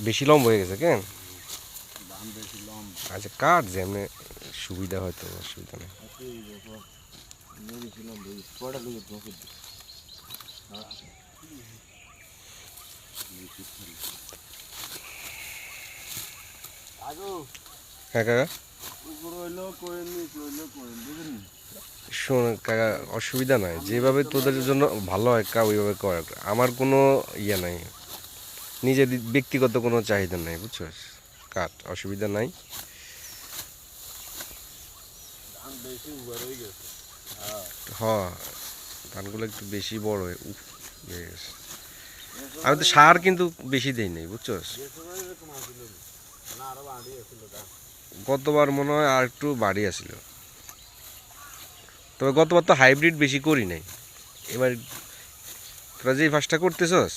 বেশি লম্বা হয়ে গেছে কেন? আচ্ছা কাঠ যেমনি সুবিধা হয়তো, অসুবিধা নেই। হ্যাঁ কাকা শোন কাকা, অসুবিধা নাই, যেভাবে তোদের জন্য ভালো হয় কা ওইভাবে কর। আমার কোনো ইয়ে নাই, নিজের ব্যক্তিগত কোনো চাহিদা নাই, বুঝছস? কাট, অসুবিধা নাই। হ্যাঁ ধানগুলো একটু বেশি বড় হয়ে উফ হয়ে গেছে। আমি তো সার কিন্তু বেশি দেই নাই, বুঝছস? গতবার মনে হয় আর একটু বাড়ি আসছিল, তবে গতবার তো হাইব্রিড বেশি করি নাই। এবার তোরা যে ফার্স্টটা করতেছস